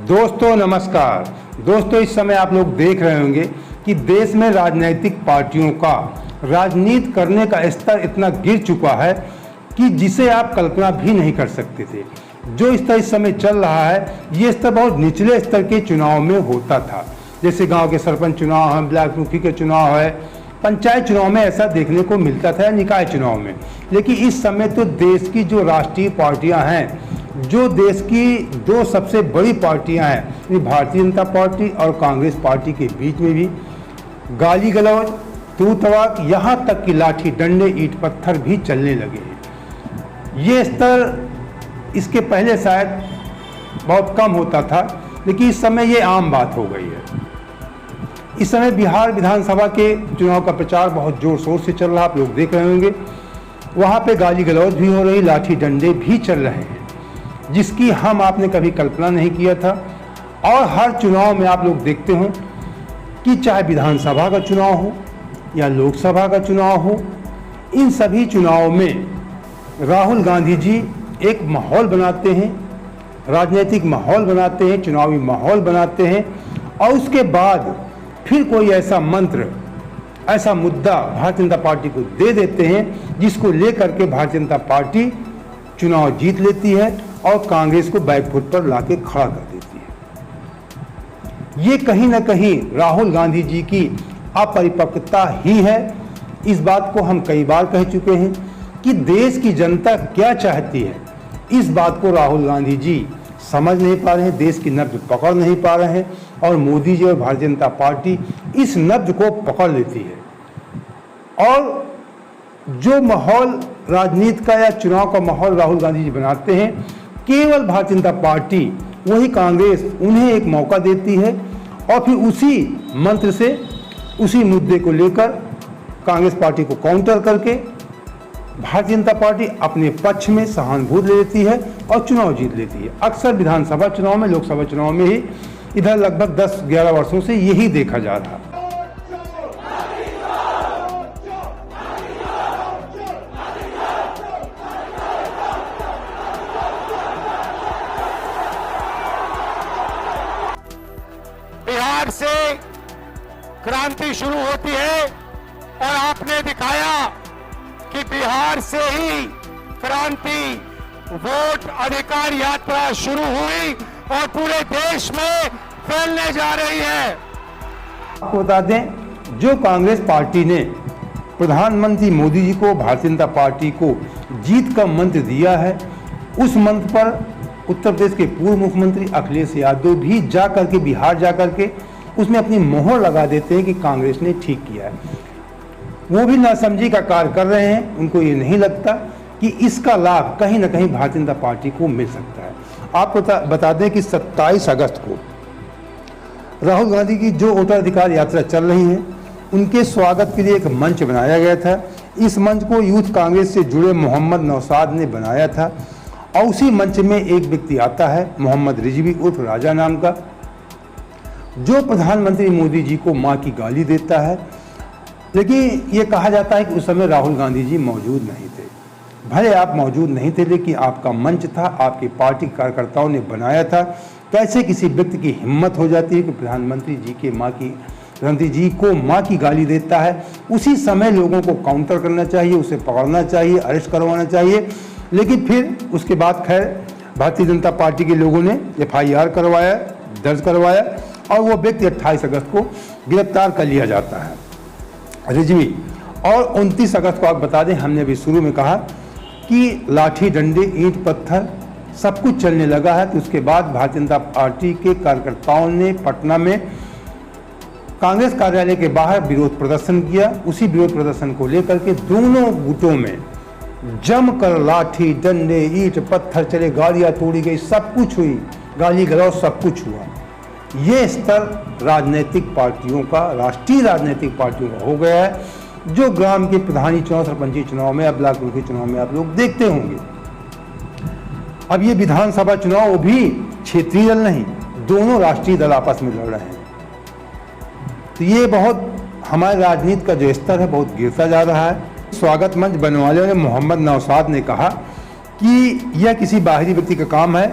दोस्तों नमस्कार। दोस्तों इस समय आप लोग देख रहे होंगे कि देश में राजनीतिक पार्टियों का राजनीति करने का स्तर इतना गिर चुका है कि जिसे आप कल्पना भी नहीं कर सकते थे। जो स्तर इस समय चल रहा है ये स्तर बहुत निचले स्तर के चुनाव में होता था। जैसे गांव के सरपंच चुनाव है, ब्लॉक मुखी के चुनाव है, पंचायत चुनाव में ऐसा देखने को मिलता था, निकाय चुनाव में। लेकिन इस समय तो देश की जो राष्ट्रीय पार्टियां हैं, जो देश की दो सबसे बड़ी पार्टियां हैं, भारतीय जनता पार्टी और कांग्रेस पार्टी के बीच में भी गाली गलौज, तू तड़ाक, यहाँ तक कि लाठी डंडे ईंट पत्थर भी चलने लगे हैं। ये स्तर इसके पहले शायद बहुत कम होता था, लेकिन इस समय ये आम बात हो गई है। इस समय बिहार विधानसभा के चुनाव का प्रचार बहुत जोर शोर से चल रहा, आप लोग देख रहे होंगे। वहाँ पे गाली गलौज भी हो रही, लाठी डंडे भी चल रहे हैं, जिसकी हम आपने कभी कल्पना नहीं किया था। और हर चुनाव में आप लोग देखते हो कि चाहे विधानसभा का चुनाव हो या लोकसभा का चुनाव हो, इन सभी चुनावों में राहुल गांधी जी एक माहौल बनाते हैं, राजनीतिक माहौल बनाते हैं, चुनावी माहौल बनाते हैं, और उसके बाद फिर कोई ऐसा मंत्र, ऐसा मुद्दा भारतीय जनता पार्टी को दे देते हैं जिसको लेकर के भारतीय जनता पार्टी चुनाव जीत लेती है और कांग्रेस को बैकफुट पर लाके खड़ा कर देती है। ये कहीं ना कहीं राहुल गांधी जी की अपरिपक्वता ही है। इस बात को हम कई बार कह चुके हैं कि देश की जनता क्या चाहती है, इस बात को राहुल गांधी जी समझ नहीं पा रहे हैं, देश की नब्ज पकड़ नहीं पा रहे हैं, और मोदी जी और भारतीय जनता पार्टी इस नब्ज को पकड़ लेती है। और जो माहौल राजनीति का या चुनाव का माहौल राहुल गांधी जी बनाते हैं, केवल भारतीय जनता पार्टी, वही कांग्रेस उन्हें एक मौका देती है, और फिर उसी मंत्र से, उसी मुद्दे को लेकर कांग्रेस पार्टी को काउंटर करके भारतीय जनता पार्टी अपने पक्ष में सहानुभूति ले लेती है और चुनाव जीत लेती है। अक्सर विधानसभा चुनाव में, लोकसभा चुनाव में ही इधर लगभग 10-11 वर्षों से यही देखा जा रहा। बिहार से क्रांति शुरू होती है और आपने दिखाया कि बिहार से ही क्रांति, वोट अधिकार यात्रा शुरू हुई और पूरे देश में फैलने जा रही है। आपको बता दें, जो कांग्रेस पार्टी ने प्रधानमंत्री मोदी जी को, भारतीय जनता पार्टी को जीत का मंत्र दिया है, उस मंत्र पर उत्तर प्रदेश के पूर्व मुख्यमंत्री अखिलेश यादव भी जाकर के, बिहार जाकर के उसमें अपनी मोहर लगा देते हैं कि कांग्रेस ने ठीक किया है। वो भी नासमझी का कार्य कर रहे हैं। उनको ये नहीं लगता कि इसका लाभ कहीं ना कहीं भारतीय जनता पार्टी को मिल सकता है। आपको बता दें कि 27 अगस्त को राहुल गांधी की जो वोटर अधिकार यात्रा चल रही है, उनके स्वागत के लिए एक मंच बनाया गया था। इस मंच को यूथ कांग्रेस से जुड़े मोहम्मद नौशाद ने बनाया था, और उसी मंच में एक व्यक्ति आता है, मोहम्मद रिजवी उर्फ राजा नाम का, जो प्रधानमंत्री मोदी जी को माँ की गाली देता है। लेकिन ये कहा जाता है कि उस समय राहुल गांधी जी मौजूद नहीं थे। भले आप मौजूद नहीं थे, लेकिन आपका मंच था, आपकी पार्टी कार्यकर्ताओं ने बनाया था। कैसे किसी व्यक्ति की हिम्मत हो जाती है कि प्रधानमंत्री जी को माँ की गाली देता है। उसी समय लोगों को काउंटर करना चाहिए, उसे पकड़ना चाहिए, अरेस्ट करवाना चाहिए। लेकिन फिर उसके बाद खैर भारतीय जनता पार्टी के लोगों ने FIR दर्ज करवाया, और वो व्यक्ति 28 अगस्त को गिरफ्तार कर लिया जाता है, रिजवी। और 29 अगस्त को आप बता दें, हमने अभी शुरू में कहा कि लाठी डंडे ईंट पत्थर सब कुछ चलने लगा है। तो उसके बाद भारतीय जनता पार्टी के कार्यकर्ताओं ने पटना में कांग्रेस कार्यालय के बाहर विरोध प्रदर्शन किया। उसी विरोध प्रदर्शन को लेकर के दोनों गुटों में जमकर लाठी डंडे ईंट पत्थर चले, गाड़ियां तोड़ी गई, सब कुछ हुई, गाली गलौज सब कुछ हुआ। ये स्तर राजनीतिक पार्टियों का, राष्ट्रीय राजनीतिक पार्टियों का हो गया है, जो ग्राम के प्रधानी चुनाव, सरपंची चुनाव में, अब ब्लॉक मुखी चुनाव में आप लोग देखते होंगे। अब ये विधानसभा चुनाव, वो भी क्षेत्रीय दल नहीं, दोनों राष्ट्रीय दल आपस में लड़ रहे हैं। तो ये बहुत हमारे राजनीति का जो स्तर है बहुत गिरता जा रहा है। स्वागत मंच बनवाने वाले मोहम्मद नौशाद ने कहा कि यह किसी बाहरी व्यक्ति का काम है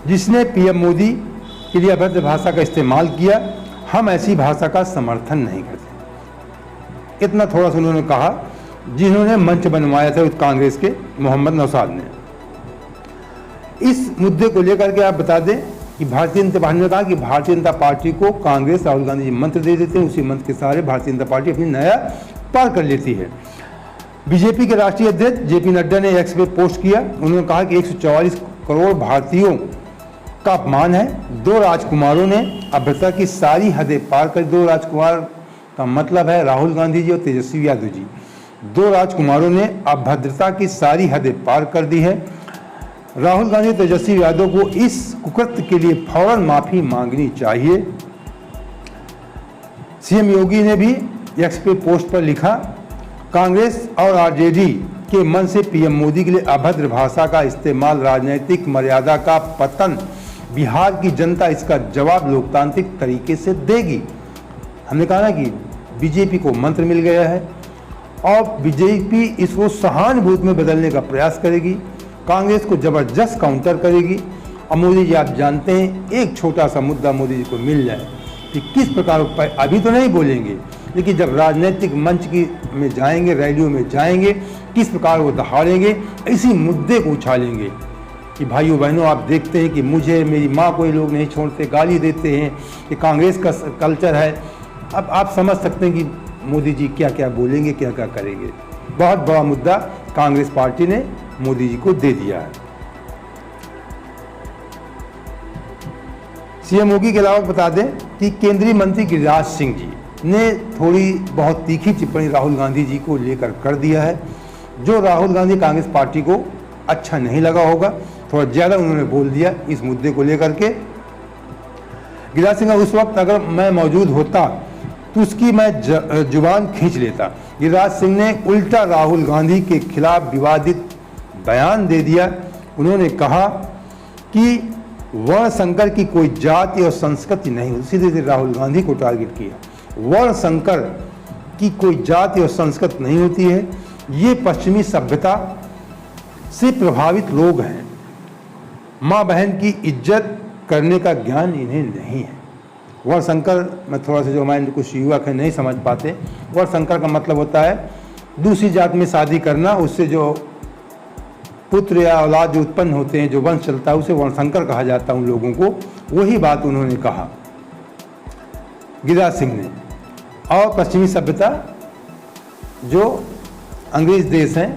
जिसने पीएम मोदी के लिए अभद्र भाषा का इस्तेमाल किया। हम ऐसी भाषा का समर्थन नहीं करते। इतना थोड़ा सा उन्होंने कहा, जिन्होंने मंच बनवाया था कांग्रेस के मोहम्मद नौशाद ने। इस मुद्दे को लेकर के आप बता दें कि भारतीय जनता पार्टी ने कहा कि भारतीय जनता पार्टी को कांग्रेस राहुल गांधी जी मंत्र दे देते हैं, उसी मंत्र के सहारे भारतीय जनता पार्टी अपनी नया पार कर लेती है। बीजेपी के राष्ट्रीय अध्यक्ष जेपी नड्डा ने एक्स पे पोस्ट किया। उन्होंने कहा कि 144 करोड़ भारतीयों का अपमान है। 2 राजकुमारों ने अभद्रता की सारी हदें पार कर, 2 राजकुमार का मतलब है राहुल गांधी जी और तेजस्वी यादव जी। 2 राजकुमारों ने अभद्रता की सारी हदें पार कर दी है। राहुल गांधी और तेजस्वी यादव को इस कुकृत्य के लिए फौरन माफी मांगनी चाहिए। सीएम योगी ने भी एक्स पे पोस्ट पर लिखा, कांग्रेस और आरजेडी के मन से पीएम मोदी के लिए अभद्र भाषा का इस्तेमाल राजनीतिक मर्यादा का पतन। बिहार की जनता इसका जवाब लोकतांत्रिक तरीके से देगी। हमने कहा ना कि बीजेपी को मंत्र मिल गया है और बीजेपी इसको सहानुभूति में बदलने का प्रयास करेगी, कांग्रेस को जबरदस्त काउंटर करेगी। और मोदी जी आप जानते हैं, एक छोटा सा मुद्दा मोदी जी को मिल जाए कि किस प्रकार, अभी तो नहीं बोलेंगे, लेकिन जब राजनीतिक मंच में जाएंगे, रैलियों में जाएंगे, किस प्रकार वो दहाड़ेंगे, इसी मुद्दे को उछालेंगे कि भाइयों बहनों आप देखते हैं कि मुझे, मेरी माँ को ये लोग नहीं छोड़ते, गाली देते हैं, कि कांग्रेस का कल्चर है। अब आप समझ सकते हैं कि मोदी जी क्या क्या बोलेंगे, क्या क्या करेंगे। बहुत बड़ा मुद्दा कांग्रेस पार्टी ने मोदी जी को दे दिया है। सीएम योगी के अलावा बता दें कि केंद्रीय मंत्री गिरिराज सिंह जी ने थोड़ी बहुत तीखी टिप्पणी राहुल गांधी जी को लेकर कर दिया है, जो राहुल गांधी कांग्रेस पार्टी को अच्छा नहीं लगा होगा। थोड़ा ज़्यादा उन्होंने बोल दिया इस मुद्दे को लेकर के। गिरिराज सिंह, उस वक्त अगर मैं मौजूद होता तो उसकी मैं जुबान खींच लेता। गिरिराज सिंह ने उल्टा राहुल गांधी के खिलाफ विवादित बयान दे दिया। उन्होंने कहा कि वर्ण संकर की कोई जाति और संस्कृति नहीं होती, सीधे सीधे राहुल गांधी को टारगेट किया। वर्ण संकर की कोई जाति और संस्कृति नहीं होती है, ये पश्चिमी सभ्यता से प्रभावित लोग हैं। माँ बहन की इज्जत करने का ज्ञान इन्हें नहीं है। वर्ण संकर, मैं थोड़ा सा, जो हमारे कुछ युवक हैं नहीं समझ पाते, वर्ण संकर का मतलब होता है दूसरी जात में शादी करना, उससे जो पुत्र या औलाद जो उत्पन्न होते हैं, जो वंश चलता है, उसे वर्णशंकर कहा जाता है उन लोगों को। वही बात उन्होंने कहा गिरिराज सिंह ने। और पश्चिमी सभ्यता जो अंग्रेज देश हैं,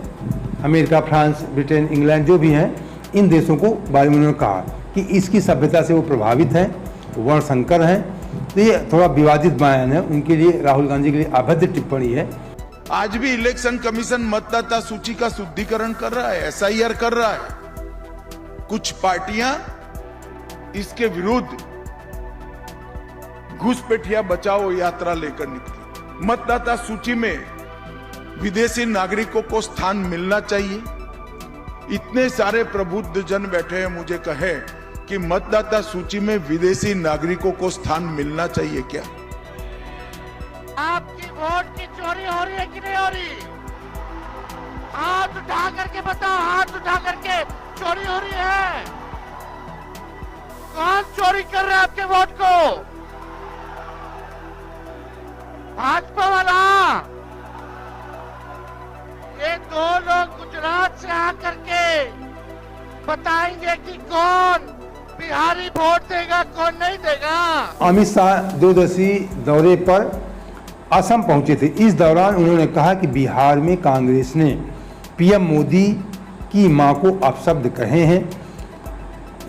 अमेरिका, फ्रांस, ब्रिटेन, इंग्लैंड, जो भी हैं, इन देशों को बारे में उन्होंने कहा कि इसकी सभ्यता से वो प्रभावित हैं, वर्णशंकर हैं। तो ये थोड़ा विवादित बयान है उनके लिए, राहुल गांधी के लिए अभद्र टिप्पणी है। आज भी इलेक्शन कमीशन मतदाता सूची का शुद्धिकरण कर रहा है, एसआईआर कर रहा है। कुछ पार्टियां इसके विरुद्ध घुसपैठिया बचाओ यात्रा लेकर निकली। मतदाता सूची में विदेशी नागरिकों को स्थान मिलना चाहिए। इतने सारे प्रबुद्ध जन बैठे हैं, मुझे कहे कि मतदाता सूची में विदेशी नागरिकों को स्थान मिलना चाहिए क्या? आपकी वोट की चोरी हो रही है कि नहीं हो रही? हाथ उठा करके बताओ, हाथ उठा करके चोरी हो रही है? कौन चोरी कर रहा है आपके वोट को? भाजपा वाला। ये 2 लोग गुजरात से आकर के बताएंगे कि कौन बिहारी वोट देगा, कौन नहीं देगा। अमित शाह 2 दिवसीय दौरे पर असम पहुंचे थे। इस दौरान उन्होंने कहा कि बिहार में कांग्रेस ने पीएम मोदी की मां को अपशब्द कहे हैं।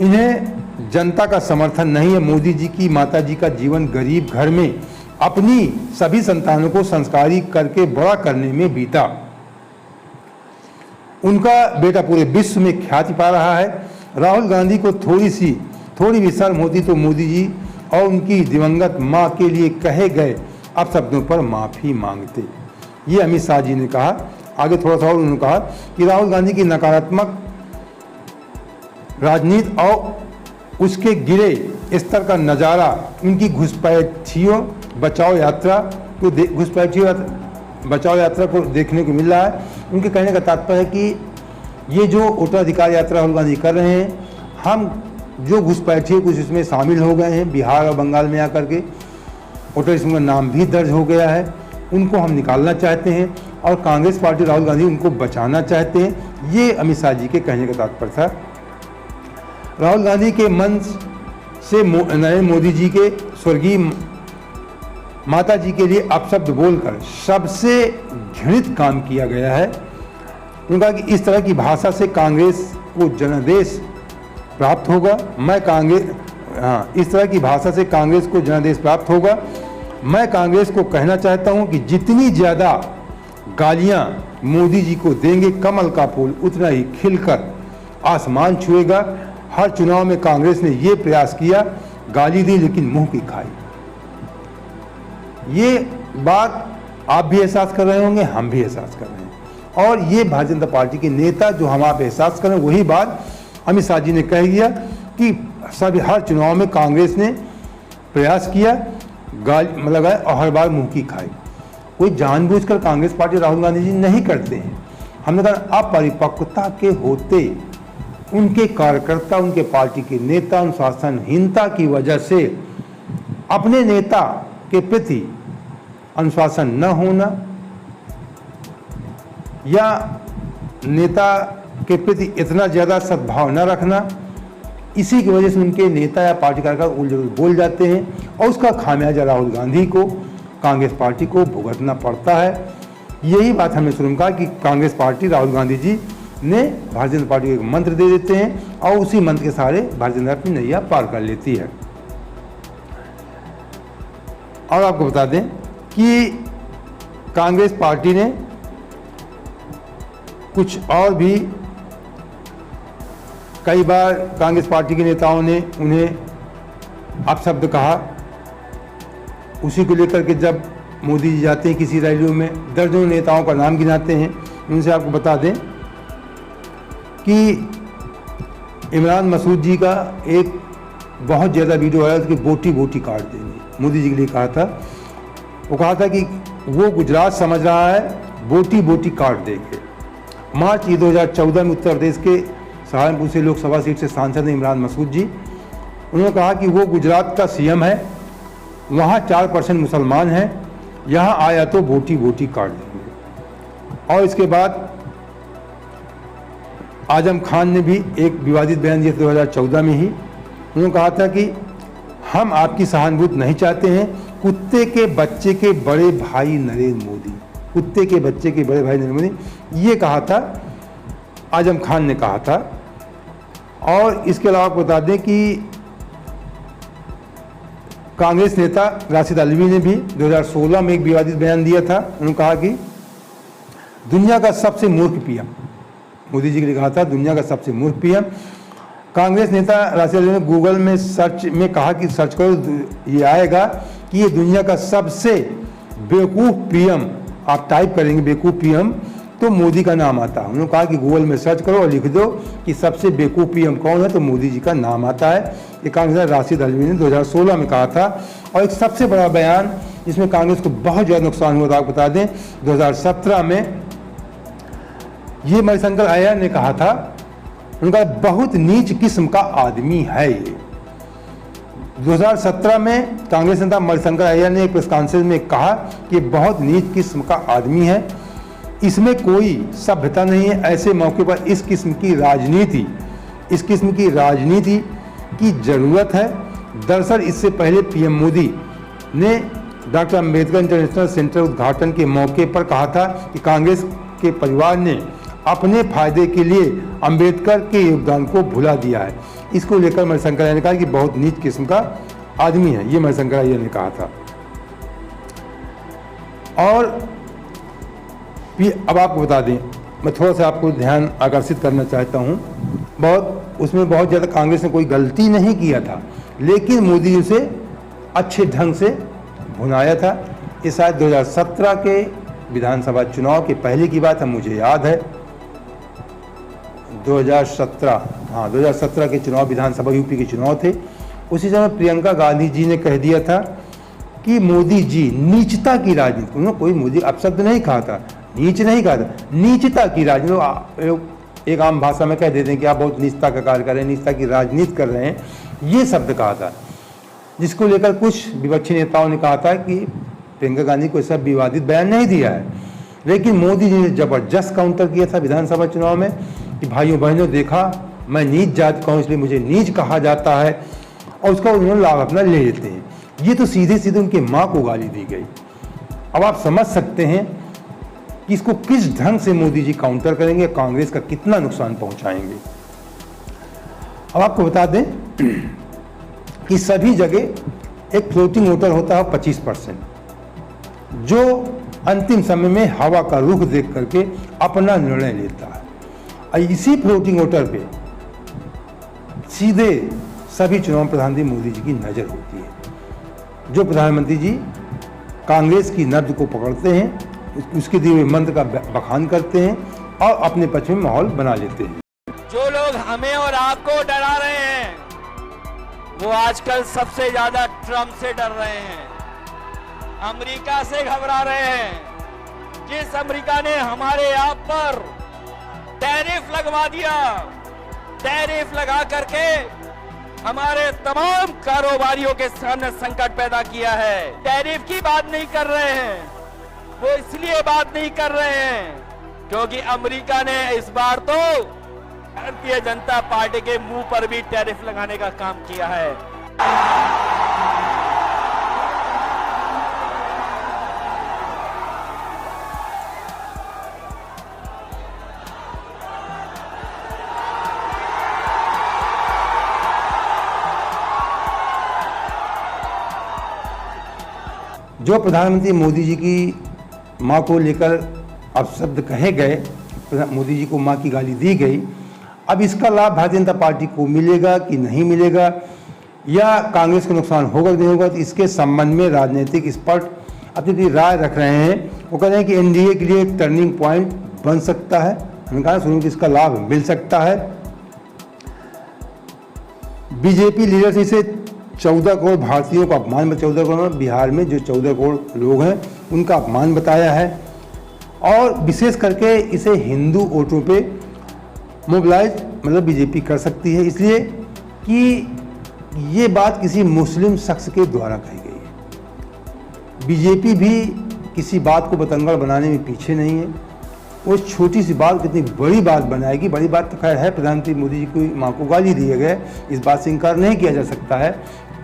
इन्हें जनता का समर्थन नहीं है। मोदी जी की माता जी का जीवन गरीब घर में अपनी सभी संतानों को संस्कारी करके बड़ा करने में बीता। उनका बेटा पूरे विश्व में ख्याति पा रहा है। राहुल गांधी को थोड़ी भी शर्म होती तो मोदी जी और उनकी दिवंगत मां के लिए कहे गए अपशब्दों पर माफी मांगते। ये अमित शाह जी ने कहा। आगे थोड़ा सा और उन्होंने कहा कि राहुल गांधी की नकारात्मक राजनीति और उसके गिरे स्तर का नज़ारा उनकी घुसपैठियों बचाओ यात्रा को देखने को मिल रहा है। उनके कहने का तात्पर्य है कि ये जो उत्तराधिकार यात्रा राहुल गांधी कर रहे हैं, हम जो घुसपैठिए कुछ इसमें शामिल हो गए हैं बिहार और बंगाल में आकर के, वोटर लिस्ट में उनका नाम भी दर्ज हो गया है, उनको हम निकालना चाहते हैं और कांग्रेस पार्टी राहुल गांधी उनको बचाना चाहते हैं। ये अमित शाह जी के कहने का तात्पर्य था। राहुल गांधी के मंच से नरेंद्र मोदी जी के स्वर्गीय माता जी के लिए अपशब्द बोलकर सबसे घृणित काम किया गया है। उन्होंने कहा कि इस तरह की भाषा से कांग्रेस को जनादेश प्राप्त होगा। इस तरह की भाषा से कांग्रेस को जनादेश प्राप्त होगा। मैं कांग्रेस को कहना चाहता हूं कि जितनी ज़्यादा गालियां मोदी जी को देंगे, कमल का फूल उतना ही खिलकर आसमान छुएगा। हर चुनाव में कांग्रेस ने ये प्रयास किया, गाली दी लेकिन मुंह की खाई। ये बात आप भी एहसास कर रहे होंगे, हम भी एहसास कर रहे हैं, और ये भारतीय जनता पार्टी के नेता जो हम आप एहसास करें, वही बात अमित शाह जी ने कह दिया कि हर चुनाव में कांग्रेस ने प्रयास किया, गाली लगाए और हर बार मुंह की खाई। कोई जानबूझकर कांग्रेस पार्टी राहुल गांधी जी नहीं करते हैं। हमने कहा अपरिपक्वता के होते उनके कार्यकर्ता, उनके पार्टी के नेता अनुशासनहीनता की वजह से अपने नेता के प्रति अनुशासन न होना या नेता के प्रति इतना ज़्यादा सद्भाव न रखना, इसी की वजह से उनके नेता या पार्टी कार्यकर्ता उलझ बोल जाते हैं और उसका खामियाजा राहुल गांधी को, कांग्रेस पार्टी को भुगतना पड़ता है। यही बात हमने शुरू में कहा कि कांग्रेस पार्टी राहुल गांधी जी ने भारतीय जनता पार्टी को एक मंत्र दे देते हैं और उसी मंत्र के सहारे भारतीय जनता पार्टी नैया पार कर लेती है। और आपको बता दें कि कांग्रेस पार्टी ने कुछ और भी कई बार कांग्रेस पार्टी के नेताओं ने उन्हें अपशब्द कहा। उसी को लेकर के जब मोदी जी जाते हैं किसी रैलियों में, दर्जनों नेताओं का नाम गिनाते हैं। उनसे आपको बता दें कि इमरान मसूद जी का एक बहुत ज़्यादा वीडियो आया कि बोटी बोटी काट देंगे, मोदी जी के लिए कहा था। वो कहा था कि वो गुजरात समझ रहा है, बोटी बोटी काट देंगे। मार्च 2014 में उत्तर प्रदेश के सहारनपुर से लोकसभा सीट से सांसद हैं इमरान मसूद जी। उन्होंने कहा कि वो गुजरात का सीएम है, वहाँ 4% मुसलमान हैं, यहाँ आया तो बोटी बोटी काट देंगे। और इसके बाद आजम खान ने भी एक विवादित बयान दिया 2014 में ही। उन्होंने कहा था कि हम आपकी सहानुभूति नहीं चाहते हैं, कुत्ते के बच्चे के बड़े भाई नरेंद्र मोदी, कुत्ते के बच्चे के बड़े भाई नरेंद्र मोदी, ये कहा था आजम खान ने कहा था। और इसके अलावा आपको बता दें कि कांग्रेस नेता राशिद अल्वी ने भी 2016 में एक विवादित बयान दिया था। उन्होंने कहा कि दुनिया का सबसे मूर्ख पीएम, मोदी जी के लिए कहा था दुनिया का सबसे मूर्ख पीएम। कांग्रेस नेता राशिद अल्वी ने गूगल में सर्च में कहा कि सर्च करो, ये आएगा कि ये दुनिया का सबसे बेवकूफ़ पीएम, आप टाइप करेंगे बेवकूफ़ पीएम तो मोदी का नाम आता है। उन्होंने कहा कि गूगल में सर्च करो और लिख दो कि सबसे बेवकूफ़ पीएम कौन है, तो मोदी जी का नाम आता है। ये कांग्रेस राशिद अल्वी ने 2016 में कहा था। और एक सबसे बड़ा बयान जिसमें कांग्रेस को बहुत ज़्यादा नुकसान हुआ था, आपको बता दें 2017 में ये मणिशंकर अय्यर ने कहा था, उनका बहुत नीच किस्म का आदमी है ये। 2017 में कांग्रेस नेता मणिशंकर अय्यर ने एक प्रेस कॉन्फ्रेंस में कहा कि बहुत नीच किस्म का आदमी है, इसमें कोई सभ्यता नहीं है। ऐसे मौके पर इस किस्म की राजनीति की ज़रूरत है। दरअसल इससे पहले पीएम मोदी ने डॉक्टर अंबेडकर इंटरनेशनल सेंटर उद्घाटन के मौके पर कहा था कि कांग्रेस के परिवार ने अपने फायदे के लिए अंबेडकर के योगदान को भुला दिया है। इसको लेकर मणिशंकर अय्यर ने कहा कि बहुत नीच किस्म का आदमी है, ये मणिशंकर अय्यर ने कहा था। और अब आपको बता दें, मैं थोड़ा सा आपको ध्यान आकर्षित करना चाहता हूँ, उसमें बहुत ज़्यादा कांग्रेस ने कोई गलती नहीं किया था, लेकिन मोदी जी से अच्छे ढंग से भुनाया था। ये शायद 2017 के विधानसभा चुनाव के पहले की बात है, मुझे याद है 2017 के चुनाव, विधानसभा यूपी के चुनाव थे। उसी समय प्रियंका गांधी जी ने कह दिया था कि मोदी जी नीचता की राजनीति, उन्होंने कोई मोदी अपशब्द नहीं कहा था, नीच नहीं कहा था, नीचता की राजनीति, एक आम भाषा में कह देते हैं कि आप बहुत नीचता का कार्य कर रहे हैं, नीचता की राजनीति कर रहे हैं, ये शब्द कहा था, जिसको लेकर कुछ विपक्षी नेताओं ने कहा था कि प्रियंका गांधी को ऐसा विवादित बयान नहीं दिया है। लेकिन मोदी जी ने जबरदस्त काउंटर किया था विधानसभा चुनाव में कि भाइयों बहनों देखा, मैं नीच जाति का हूँ इसलिए मुझे नीच कहा जाता है, और उसका उन्होंने लाभ अपना ले लेते हैं। ये तो सीधे सीधे उनकी माँ को गाली दी गई। अब आप समझ सकते हैं कि इसको किस ढंग से मोदी जी काउंटर करेंगे, कांग्रेस का कितना नुकसान पहुंचाएंगे। अब आपको बता दें कि सभी जगह एक फ्लोटिंग वोटर होता है 25%, जो अंतिम समय में हवा का रुख देख करके अपना निर्णय लेता है। और इसी फ्लोटिंग वोटर पे सीधे सभी चुनाव प्रधानमंत्री मोदी जी की नजर होती है। जो प्रधानमंत्री जी कांग्रेस की नब्ज को पकड़ते हैं, उसके दिए हुए मंत्र का बखान करते हैं और अपने पक्ष में माहौल बना लेते हैं। जो लोग हमें और आपको डरा रहे हैं, वो आजकल सबसे ज्यादा ट्रंप से डर रहे हैं, अमेरिका से घबरा रहे हैं। जिस अमेरिका ने हमारे आप पर टैरिफ लगवा दिया, टैरिफ लगा करके हमारे तमाम कारोबारियों के सामने संकट पैदा किया है। टैरिफ की बात नहीं कर रहे हैं, वो इसलिए बात नहीं कर रहे हैं क्योंकि अमेरिका ने इस बार तो भारतीय जनता पार्टी के मुंह पर भी टैरिफ लगाने का काम किया है। जो प्रधानमंत्री मोदी जी की मां को लेकर अब शब्द कहे गए, मोदी जी को मां की गाली दी गई, अब इसका लाभ भारतीय जनता पार्टी को मिलेगा कि नहीं मिलेगा, या कांग्रेस को नुकसान होगा कि नहीं होगा, तो इसके संबंध में राजनीतिक एक्सपर्ट अपनी राय रख रहे हैं। वो कह रहे हैं कि एनडीए के लिए एक टर्निंग पॉइंट बन सकता है। हमने कहा सुनो कि इसका लाभ मिल सकता है। बीजेपी लीडर से इसे 14 करोड़ भारतीयों का अपमान, 14 करोड़ बिहार में जो 14 करोड़ लोग हैं उनका अपमान बताया है, और विशेष करके इसे हिंदू वोटों पे मोबिलाइज मतलब बीजेपी कर सकती है, इसलिए कि ये बात किसी मुस्लिम शख्स के द्वारा कही गई है। बीजेपी भी किसी बात को बतंगड़ बनाने में पीछे नहीं है। वो छोटी सी बात कितनी बड़ी बात बनाएगी। बड़ी बात तो खैर है, प्रधानमंत्री मोदी जी की मां को गाली दिए गए, इस बात से इनकार नहीं किया जा सकता है,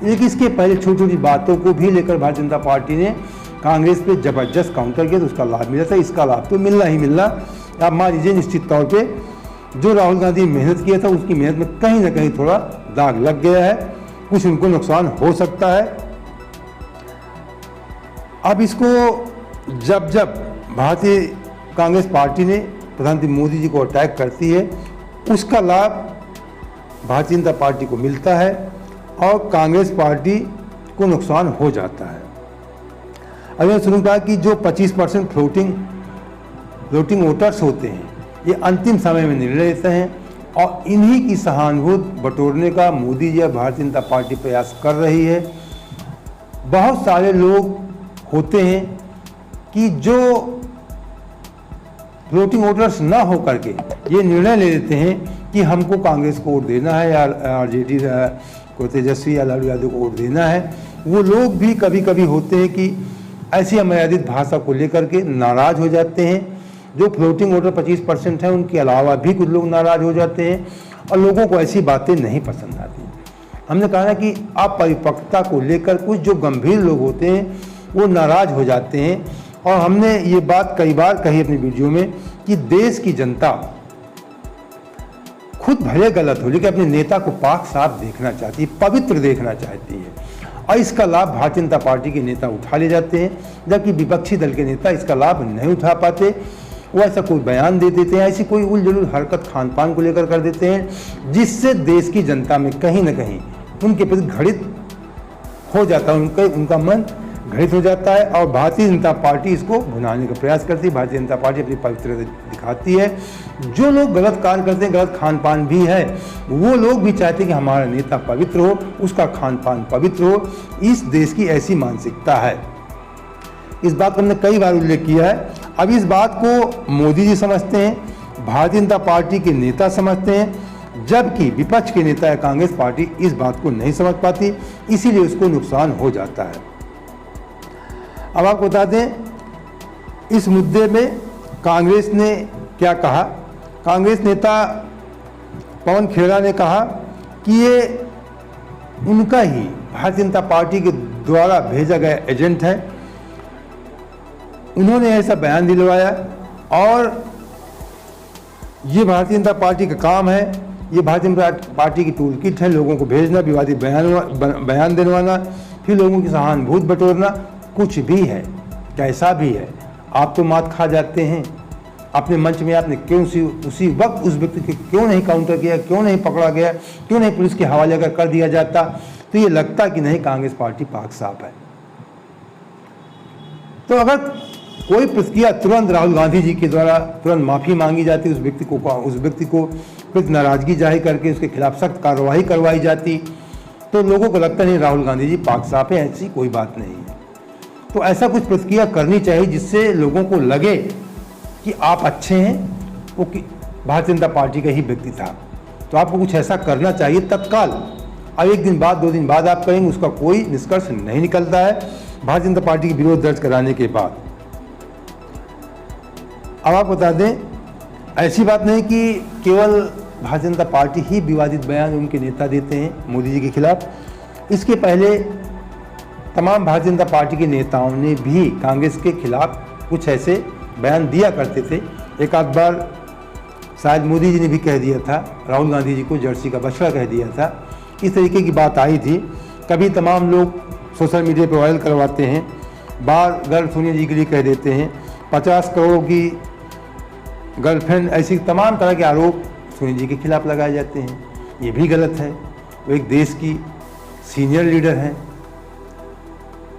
लेकिन इसके पहले छोटी छोटी बातों को भी लेकर भारतीय जनता पार्टी ने कांग्रेस पे जबरदस्त काउंटर किया, तो उसका लाभ मिला था। इसका लाभ तो मिलना ही मिलना। आप मान लीजिए निश्चित तौर पे जो राहुल गांधी मेहनत किया था उसकी मेहनत में कहीं ना कहीं थोड़ा दाग लग गया है, कुछ उनको नुकसान हो सकता है। अब इसको जब जब भारतीय कांग्रेस पार्टी ने प्रधानमंत्री मोदी जी को अटैक करती है, उसका लाभ भारतीय जनता पार्टी को मिलता है और कांग्रेस पार्टी को नुकसान हो जाता है। अभी मैं सुनूँ कहा कि जो 25% फ्लोटिंग वोटर्स होते हैं, ये अंतिम समय में निर्णय लेते हैं, और इन्हीं की सहानुभूति बटोरने का मोदी जी और भारतीय जनता पार्टी प्रयास कर रही है। बहुत सारे लोग होते हैं कि जो फ्लोटिंग वोटर्स ना हो करके ये निर्णय ले लेते हैं कि हमको कांग्रेस को वोट देना है या आरजेडी को, तेजस्वी या लालू यादव को वोट देना है। वो लोग भी कभी कभी होते हैं कि ऐसी अमर्यादित भाषा को लेकर के नाराज हो जाते हैं। जो फ्लोटिंग वोटर 25% है, उनके अलावा भी कुछ लोग नाराज हो जाते हैं और लोगों को ऐसी बातें नहीं पसंद आती। हमने कहा ना कि अपरिपक्वता को लेकर कुछ जो गंभीर लोग होते हैं वो नाराज हो जाते हैं, और हमने ये बात कई बार कही अपनी वीडियो में कि देश की जनता खुद भले गलत हो लेकिन अपने नेता को पाक साफ देखना चाहती है, पवित्र देखना चाहती है, और इसका लाभ भारतीय जनता पार्टी के नेता उठा ले जाते हैं, जबकि विपक्षी दल के नेता इसका लाभ नहीं उठा पाते। वो ऐसा कोई बयान दे देते हैं, ऐसी कोई उलझुल हरकत खान पान को लेकर कर देते हैं, जिससे देश की जनता में कहीं ना कहीं उनके प्रति घृणित हो जाता है, उनका मन घृणित हो जाता है, और भारतीय जनता पार्टी इसको भुनाने का प्रयास करती है। भारतीय जनता पार्टी अपनी पवित्रता दिखाती है। जो लोग गलत कार्य करते हैं, गलत खान पान भी है, वो लोग भी चाहते हैं कि हमारा नेता पवित्र हो, उसका खान पान पवित्र हो। इस देश की ऐसी मानसिकता है। इस बात को हमने कई बार उल्लेख किया है। अब इस बात को मोदी जी समझते हैं भारतीय जनता पार्टी के नेता समझते हैं, जबकि विपक्ष के नेता या कांग्रेस पार्टी इस बात को नहीं समझ पाती, इसीलिए उसको नुकसान हो जाता है। अब आपको बता दें, इस मुद्दे में कांग्रेस ने क्या कहा। कांग्रेस नेता पवन खेड़ा ने कहा कि ये उनका ही भारतीय जनता पार्टी के द्वारा भेजा गया एजेंट है, उन्होंने ऐसा बयान दिलवाया और ये भारतीय जनता पार्टी का काम है, ये भारतीय जनता पार्टी की टूल किट है, लोगों को भेजना, विवादित बयान दिलवाना, फिर लोगों की सहानुभूति बटोरना, कुछ भी है, कैसा भी है, आप तो मात खा जाते हैं। अपने मंच में आपने क्यों उसी वक्त उस व्यक्ति को क्यों नहीं काउंटर किया, क्यों नहीं पकड़ा गया, क्यों नहीं पुलिस के हवाले कर दिया जाता, तो ये लगता कि नहीं कांग्रेस पार्टी पाक साफ है। तो अगर कोई प्रतिक्रिया तुरंत राहुल गांधी जी के द्वारा तुरंत माफ़ी मांगी जाती, उस व्यक्ति को कुछ नाराज़गी जाहिर करके उसके खिलाफ सख्त कार्रवाई करवाई जाती, तो लोगों को लगता नहीं राहुल गांधी जी पाक साफ है, ऐसी कोई बात नहीं है। तो ऐसा कुछ प्रतिक्रिया करनी चाहिए जिससे लोगों को लगे कि आप अच्छे हैं, वो कि भारतीय जनता पार्टी का ही व्यक्ति था। तो आपको कुछ ऐसा करना चाहिए तत्काल। अब 1 दिन बाद 2 दिन बाद आप करेंगे, उसका कोई निष्कर्ष नहीं निकलता है भारतीय जनता पार्टी के विरोध दर्ज कराने के बाद। अब आप बता दें, ऐसी बात नहीं कि केवल भारतीय जनता पार्टी ही विवादित बयान उनके नेता देते हैं मोदी जी के खिलाफ। इसके पहले तमाम भारतीय जनता पार्टी के नेताओं ने भी कांग्रेस के खिलाफ कुछ ऐसे बयान दिया करते थे। एक आध बार शायद मोदी जी ने भी कह दिया था, राहुल गांधी जी को जर्सी का बछड़ा कह दिया था, इस तरीके की बात आई थी। कभी तमाम लोग सोशल मीडिया पर वायरल करवाते हैं, बार गर्ल सोनिया जी के लिए कह देते हैं, 50 करोड़ की गर्लफ्रेंड, ऐसी तमाम तरह के आरोप सोनिया जी के खिलाफ लगाए जाते हैं। ये भी गलत है। वो एक देश की सीनियर लीडर हैं,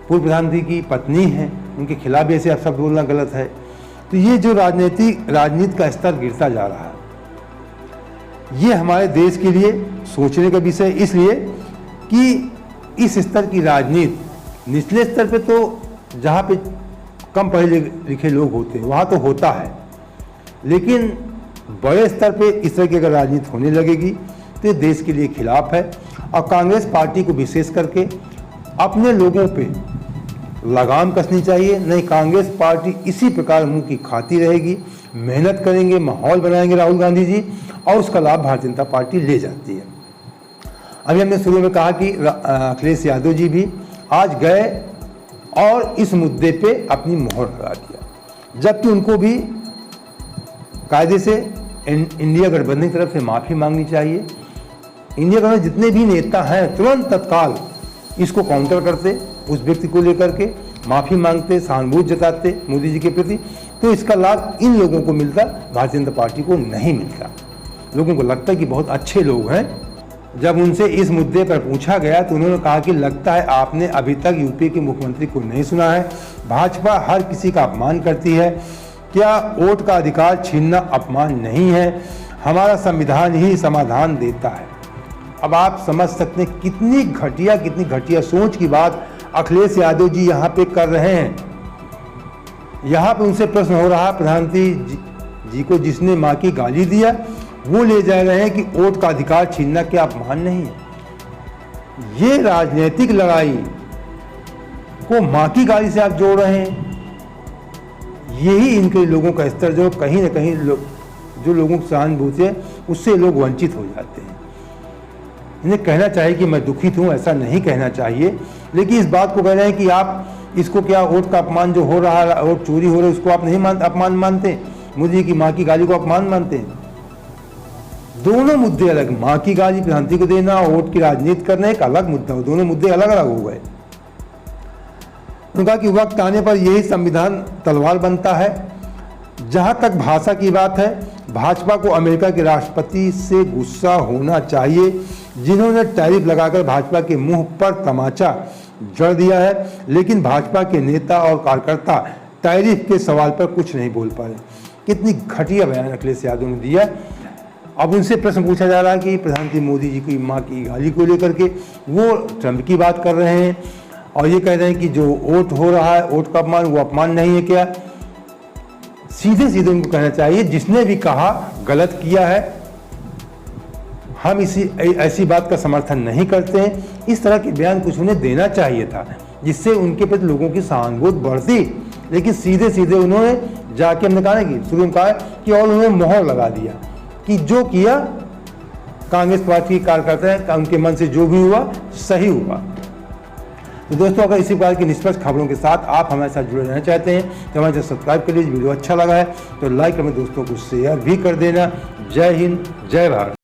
पूर्व प्रधानमंत्री की पत्नी हैं, उनके खिलाफ भी ऐसे शब्द बोलना गलत है। तो ये जो राजनीति का स्तर गिरता जा रहा है, ये हमारे देश के लिए सोचने का विषय, इसलिए कि इस स्तर की राजनीति निचले स्तर पे तो जहाँ पे कम पढ़े लिखे लोग होते हैं वहाँ तो होता है, लेकिन बड़े स्तर पे इस तरह की अगर राजनीति होने लगेगी तो ये देश के लिए खिलाफ है। और कांग्रेस पार्टी को विशेष करके अपने लोगों पे लगाम कसनी चाहिए। नहीं, कांग्रेस पार्टी इसी प्रकार मुंह की खाती रहेगी, मेहनत करेंगे, माहौल बनाएंगे राहुल गांधी जी, और उसका लाभ भारतीय जनता पार्टी ले जाती है। अभी हमने शुरू में कहा कि अखिलेश यादव जी भी आज गए और इस मुद्दे पे अपनी मोहर लगा दिया, जबकि उनको भी कायदे से इंडिया गठबंधन की तरफ से माफ़ी मांगनी चाहिए। इंडिया गठबंधन जितने भी नेता हैं तुरंत तत्काल इसको काउंटर करते, उस व्यक्ति को लेकर के माफ़ी मांगते, सहानुभूति जताते मोदी जी के प्रति, तो इसका लाभ इन लोगों को मिलता, भारतीय जनता पार्टी को नहीं मिलता। लोगों को लगता है कि बहुत अच्छे लोग हैं। जब उनसे इस मुद्दे पर पूछा गया तो उन्होंने कहा कि लगता है आपने अभी तक यूपी के मुख्यमंत्री को नहीं सुना है, भाजपा हर किसी का अपमान करती है, क्या वोट का अधिकार छीनना अपमान नहीं है, हमारा संविधान ही समाधान देता है। अब आप समझ सकते हैं कितनी घटिया सोच की बात अखिलेश यादव जी यहाँ पे कर रहे हैं। यहाँ पे उनसे प्रश्न हो रहा है प्रधानमंत्री जी को जिसने माँ की गाली दिया, वो ले जा रहे हैं कि वोट का अधिकार छीनना क्या अपमान नहीं है। ये राजनीतिक लड़ाई को माँ की गाली से आप जोड़ रहे हैं। यही इनके लोगों का स्तर जो कहीं ना कहीं जो लोगों की सहानुभूति है उससे लोग वंचित हो जाते हैं। इन्हें कहना चाहिए कि मैं दुखित हूँ, ऐसा नहीं कहना चाहिए, लेकिन इस बात को कह रहे हैं कि आप इसको क्या वोट का अपमान जो हो रहा है, वोट चोरी हो रही है, उसको आप नहीं अपमान मानते, मोदी की माँ की गाली को अपमान मानते हैं। दोनों मुद्दे अलग, माँ की गाली प्रधानमंत्री को देना और वोट की राजनीति करना एक अलग मुद्दा हो, दोनों मुद्दे अलग अलग हो गए। उन्होंने कहा कि वक्त आने पर यही संविधान तलवार बनता है। जहां तक भाषा की बात है, भाजपा को अमेरिका के राष्ट्रपति से गुस्सा होना चाहिए जिन्होंने टैरिफ लगाकर भाजपा के मुंह पर तमाचा जड़ दिया है, लेकिन भाजपा के नेता और कार्यकर्ता टैरिफ के सवाल पर कुछ नहीं बोल पा रहे। कितनी घटिया बयान अखिलेश यादव ने दिया। अब उनसे प्रश्न पूछा जा रहा है कि प्रधानमंत्री मोदी जी की माँ की गाली को लेकर के वो ट्रंप की बात कर रहे हैं और ये कह रहे हैं कि जो वोट हो रहा है, वोट का अपमान, वो अपमान नहीं है क्या। सीधे सीधे उनको कहना चाहिए, जिसने भी कहा गलत किया है, हम ऐसी बात का समर्थन नहीं करते हैं। इस तरह के बयान कुछ उन्हें देना चाहिए था, जिससे उनके प्रति लोगों की सहानुभूति बढ़ती। लेकिन सीधे सीधे उन्होंने जाके, हमने कहा कि शुरू में कहा कि, और उन्होंने मोहर लगा दिया कि जो किया कांग्रेस पार्टी के कार्यकर्ता है, उनके मन से जो भी हुआ सही हुआ। तो दोस्तों, अगर इसी प्रकार की निष्पक्ष खबरों के साथ आप हमारे साथ जुड़े रहना चाहते हैं तो हमारे चैनल सब्सक्राइब कर लीजिए। वीडियो अच्छा लगा है तो लाइक, हमें दोस्तों को शेयर भी कर देना। जय हिंद, जय भारत।